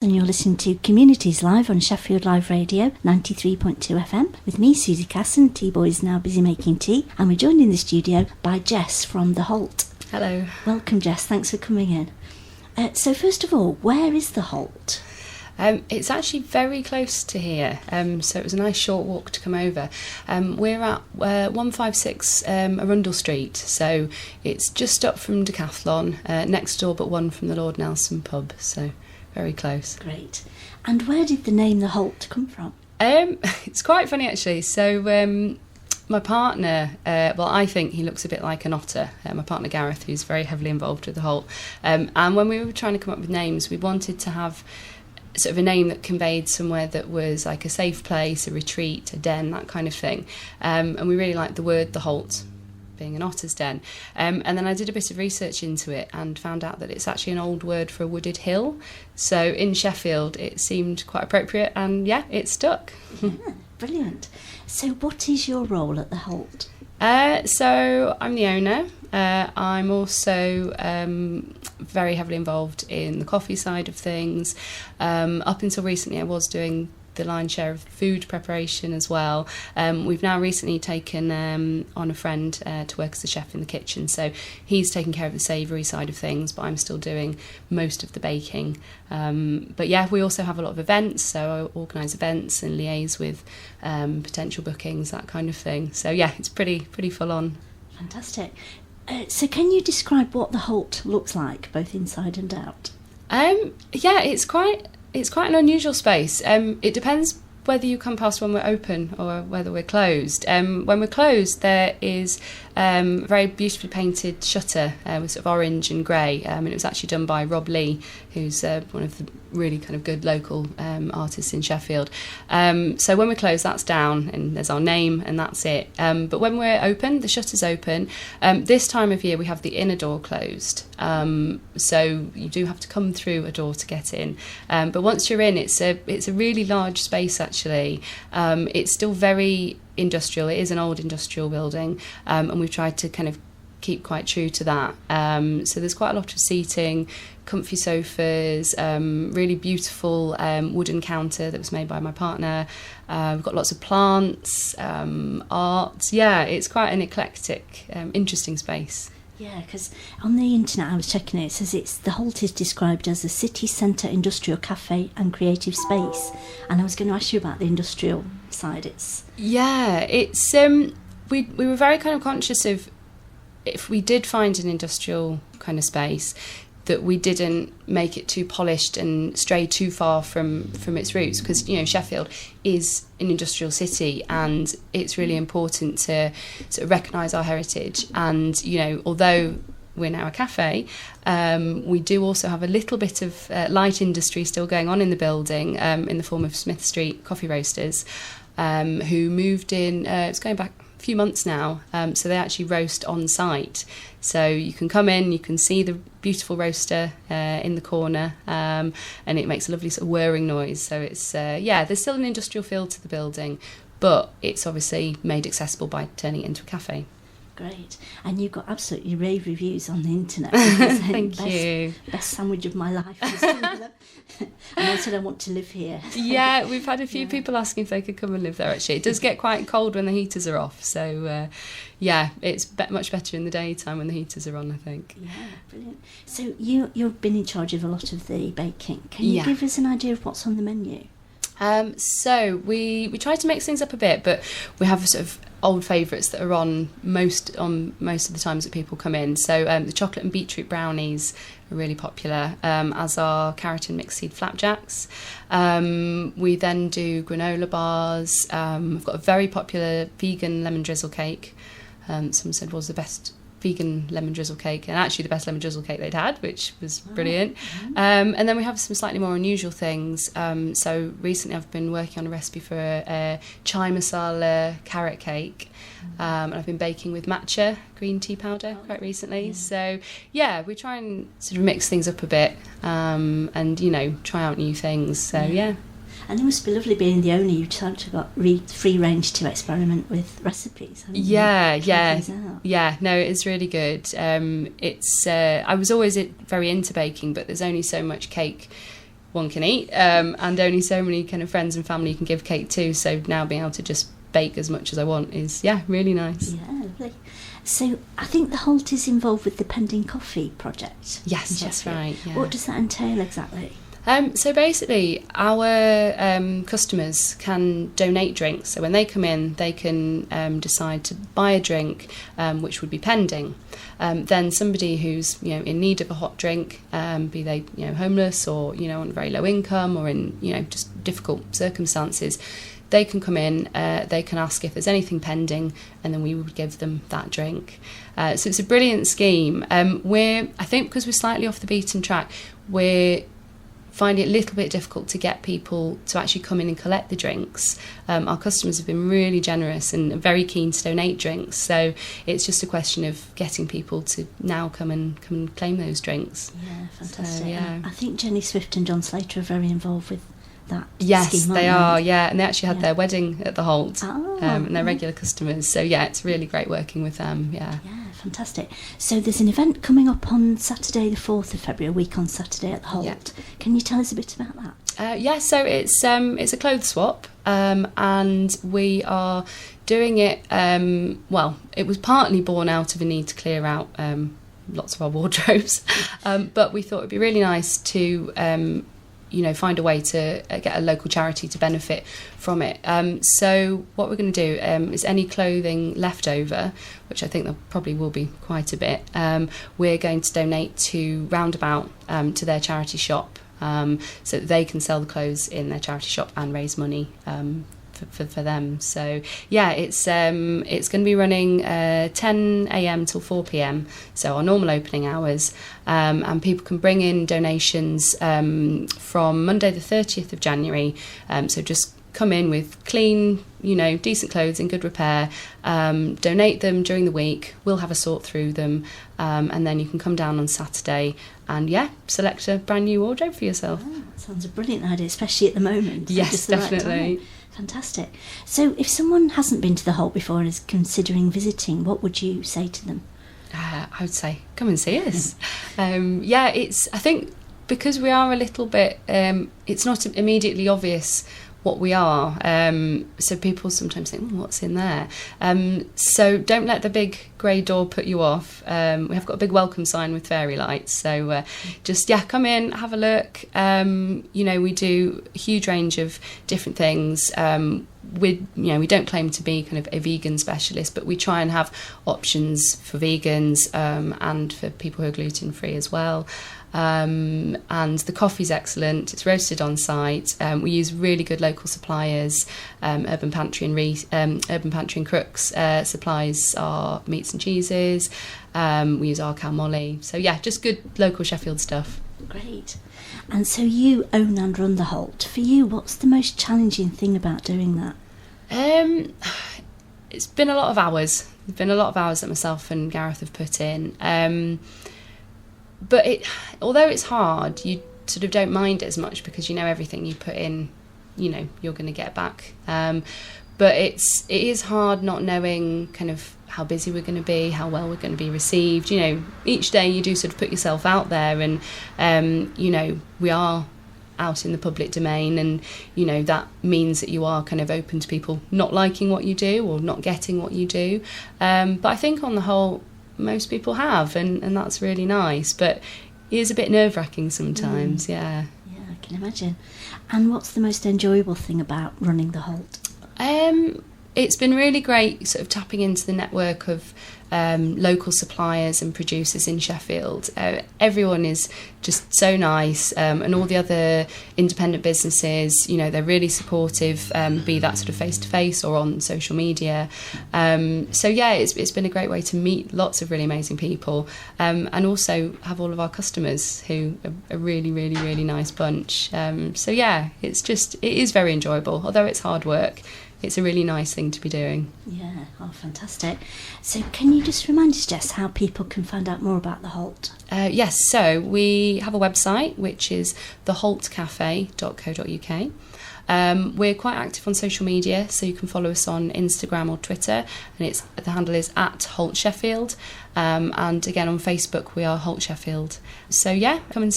And you're listening to Communities Live on Sheffield Live Radio 93.2 FM with me, Susie Casson. T-Boy is now busy making tea, and we're joined in the studio by Jess from the Holt. Hello. Welcome, Jess. Thanks for coming in. So first of all, where is the Holt? It's actually very close to here, so it was a nice short walk to come over. We're at 156 Arundel Street, so it's just up from Decathlon, next door but one from the Lord Nelson pub, so very close. Great. And where did the name the Holt come from? It's quite funny actually. So my partner, I think he looks a bit like an otter. My partner Gareth, who's very heavily involved with the Holt. And when we were trying to come up with names, we wanted to have sort of a name that conveyed somewhere that was like a safe place, a retreat, a den, that kind of thing. And we really liked the word the Holt, being an otter's den. And then I did a bit of research into it and found out that it's actually an old word for a wooded hill. So in Sheffield it seemed quite appropriate, and yeah, it stuck. Yeah, brilliant. So what is your role at the Holt? So I'm the owner. I'm also very heavily involved in the coffee side of things. Up until recently I was doing the lion's share of food preparation as well. We've now recently taken on a friend to work as a chef in the kitchen, so he's taking care of the savoury side of things, but I'm still doing most of the baking. But yeah, we also have a lot of events, so I organise events and liaise with potential bookings, that kind of thing. So yeah, it's pretty full on. Fantastic. So can you describe what the Holt looks like, both inside and out? Yeah, it's quite an unusual space. It depends whether you come past when we're open or whether we're closed. When we're closed, there is a very beautifully painted shutter with sort of orange and grey. And it was actually done by Rob Lee, who's one of the really kind of good local artists in Sheffield. So when we're closed, that's down and there's our name and that's it. But when we're open, the shutter's open. This time of year, we have the inner door closed. So you do have to come through a door to get in. But once you're in, it's a really large space actually. It's still very industrial. It is an old industrial building, and we've tried to kind of keep quite true to that. So there's quite a lot of seating, comfy sofas, really beautiful wooden counter that was made by my partner. We've got lots of plants, art. Yeah, it's quite an eclectic, interesting space. Yeah, because on the internet I was checking it says the Holt is described as a city centre industrial cafe and creative space. And I was going to ask you about the industrial side. It's we were very kind of conscious of, if we did find an industrial kind of space, that we didn't make it too polished and stray too far from its roots, because Sheffield is an industrial city and it's really important to sort of recognise our heritage. And although we're now a cafe, we do also have a little bit of light industry still going on in the building, in the form of Smith Street Coffee Roasters, who moved in, it's going back a few months now, so they actually roast on site. So you can come in, you can see the beautiful roaster in the corner, and it makes a lovely sort of whirring noise. So it's there's still an industrial feel to the building, but it's obviously made accessible by turning it into a cafe. Great. And you've got absolutely rave reviews on the internet. Thank you. Best sandwich of my life. And I said I want to live here. Yeah, we've had a few people asking if they could come and live there actually. It does get quite cold when the heaters are off, so it's much better in the daytime when the heaters are on, I think. Yeah, brilliant. So you've been in charge of a lot of the baking. Can you give us an idea of what's on the menu? So we try to mix things up a bit, but we have sort of old favourites that are on most of the times that people come in. So the chocolate and beetroot brownies are really popular, as are carrot and mixed seed flapjacks. We then do granola bars. We've got a very popular vegan lemon drizzle cake. Someone said was the best vegan lemon drizzle cake, and actually the best lemon drizzle cake they'd had, which was brilliant. And then we have some slightly more unusual things. So recently I've been working on a recipe for a chai masala carrot cake, and I've been baking with matcha green tea powder quite recently. So yeah, we try and sort of mix things up a bit, and try out new things. So yeah. And it must be lovely being the owner. You've got free range to experiment with recipes. Yeah. No, it's really good. I was always very into baking, but there's only so much cake one can eat, and only so many kind of friends and family you can give cake to. So now being able to just bake as much as I want is, really nice. Yeah, lovely. So I think the Holt is involved with the Pending Coffee project. Yes, that's right. Yeah. What does that entail exactly? So basically, our customers can donate drinks. So when they come in, they can decide to buy a drink, which would be pending. Then somebody who's in need of a hot drink, be they homeless or on very low income or in just difficult circumstances, they can come in. They can ask if there's anything pending, and then we would give them that drink. So it's a brilliant scheme. I think because we're slightly off the beaten track, we're finding it a little bit difficult to get people to actually come in and collect the drinks. Our customers have been really generous and very keen to donate drinks, so it's just a question of getting people to now come and claim those drinks. Yeah, fantastic. So, yeah. I think Jenny Swift and John Slater are very involved with that yes, scheme, they aren't are, and they actually had their wedding at the Holt, Oh, and they're regular customers, so it's really great working with them. Yeah, fantastic. So there's an event coming up on Saturday the 4th of February, a week on Saturday at the Holt. Yeah. Can you tell us a bit about that? So it's a clothes swap, and we are doing it, it was partly born out of a need to clear out lots of our wardrobes, but we thought it'd be really nice to find a way to get a local charity to benefit from it. So what we're going to do is any clothing left over, which I think there probably will be quite a bit, we're going to donate to Roundabout, to their charity shop, so that they can sell the clothes in their charity shop and raise money for them. So it's going to be running 10 a.m. till 4 p.m, so our normal opening hours, and people can bring in donations from Monday the 30th of January, so just come in with clean, decent clothes in good repair, donate them during the week. We'll have a sort through them, and then you can come down on Saturday and select a brand new wardrobe for yourself. That sounds a brilliant idea, especially at the moment. Yes, definitely. Right. Fantastic. So if someone hasn't been to the Holt before and is considering visiting, what would you say to them? I would say come and see us. I think because we are a little bit, it's not immediately obvious what we are, so people sometimes think, what's in there? So don't let the big grey door put you off. We have got a big welcome sign with fairy lights, so just come in, have a look. We do a huge range of different things. We don't claim to be kind of a vegan specialist, but we try and have options for vegans, and for people who are gluten free as well. And the coffee's excellent. It's roasted on site. We use really good local suppliers. Urban Pantry and Crooks supplies our meats and cheeses. We use our cow molly. So just good local Sheffield stuff. Great. And so you own and run the Holt. For you, what's the most challenging thing about doing that? It's been a lot of hours. There's been a lot of hours that myself and Gareth have put in. But although it's hard, you sort of don't mind it as much because everything you put in, you're going to get back. But it is hard not knowing kind of how busy we're going to be, how well we're going to be received. Each day you do sort of put yourself out there, and we are out in the public domain, and that means that you are kind of open to people not liking what you do or not getting what you do. But I think on the whole, most people have, and that's really nice, but it is a bit nerve-wracking sometimes. I can imagine. And what's the most enjoyable thing about running the Holt? It's been really great sort of tapping into the network of local suppliers and producers in Sheffield. Everyone is just so nice, and all the other independent businesses, they're really supportive, be that sort of face-to-face or on social media. It's been a great way to meet lots of really amazing people, and also have all of our customers who are a really, really, really nice bunch. It is very enjoyable, although it's hard work. It's a really nice thing to be doing. Yeah, fantastic. So can you just remind us, Jess, how people can find out more about the Holt? Yes, so we have a website, which is theholtcafe.co.uk. We're quite active on social media, so you can follow us on Instagram or Twitter, and the handle is @Holt Sheffield. And again, on Facebook, we are Holt Sheffield. So come and